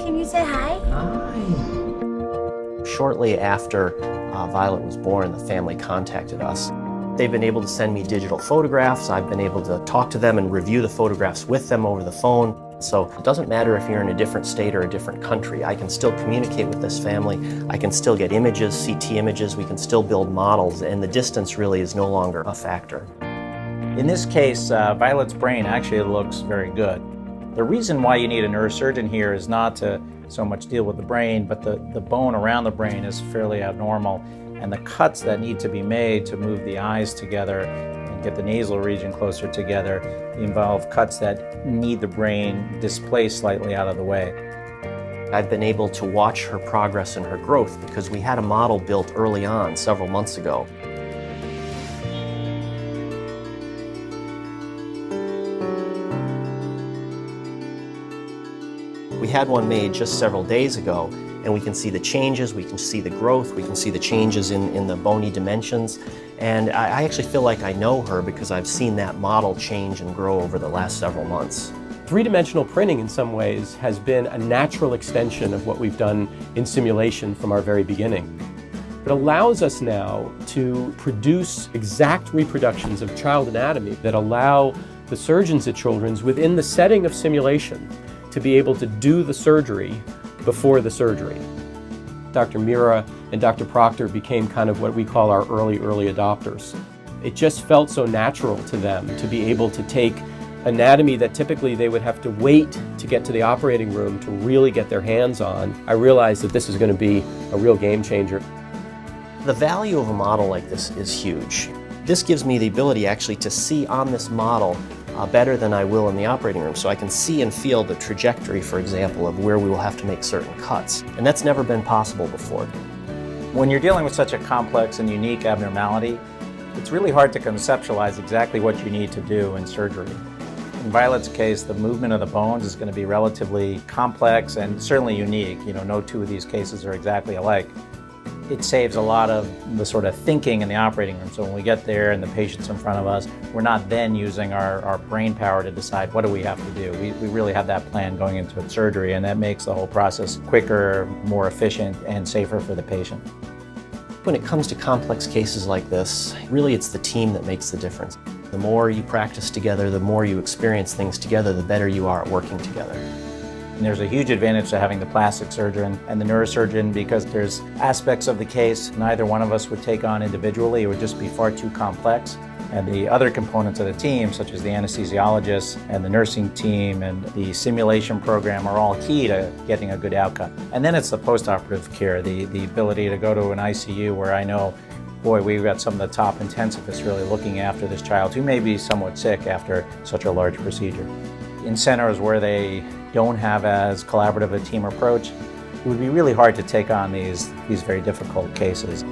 can you say hi? Hi. Shortly after Violet was born, the family contacted us. They've been able to send me digital photographs. I've been able to talk to them and review the photographs with them over the phone. So it doesn't matter if you're in a different state or a different country. I can still communicate with this family. I can still get images, CT images. We can still build models, and the distance really is no longer a factor. In this case, Violet's brain actually looks very good. The reason why you need a neurosurgeon here is not to so much deal with the brain, but the bone around the brain is fairly abnormal. And the cuts that need to be made to move the eyes together and get the nasal region closer together involve cuts that need the brain displaced slightly out of the way. I've been able to watch her progress and her growth because we had a model built early on, several months ago. We had one made just several days ago, and we can see the changes, we can see the growth, we can see the changes in the bony dimensions. And I actually feel like I know her because I've seen that model change and grow over the last several months. Three-dimensional printing in some ways has been a natural extension of what we've done in simulation from our very beginning. It allows us now to produce exact reproductions of child anatomy that allow the surgeons at Children's within the setting of simulation to be able to do the surgery before the surgery. Dr. Mira and Dr. Proctor became kind of what we call our early adopters. It just felt so natural to them to be able to take anatomy that typically they would have to wait to get to the operating room to really get their hands on. I realized that this is going to be a real game changer. The value of a model like this is huge. This gives me the ability actually to see on this model better than I will in the operating room. So I can see and feel the trajectory, for example, of where we will have to make certain cuts. And that's never been possible before. When you're dealing with such a complex and unique abnormality, it's really hard to conceptualize exactly what you need to do in surgery. In Violet's case, the movement of the bones is going to be relatively complex and certainly unique. You know, no two of these cases are exactly alike. It saves a lot of the sort of thinking in the operating room. So when we get there and the patient's in front of us, we're not then using our brain power to decide what do we have to do. We really have that plan going into surgery, and that makes the whole process quicker, more efficient, and safer for the patient. When it comes to complex cases like this, really it's the team that makes the difference. The more you practice together, the more you experience things together, the better you are at working together. And there's a huge advantage to having the plastic surgeon and the neurosurgeon because there's aspects of the case neither one of us would take on individually. It would just be far too complex. And the other components of the team, such as the anesthesiologist and the nursing team and the simulation program, are all key to getting a good outcome. And then it's the post-operative care, the ability to go to an ICU where I know, boy, we've got some of the top intensivists really looking after this child who may be somewhat sick after such a large procedure. In centers where they don't have as collaborative a team approach, it would be really hard to take on these very difficult cases.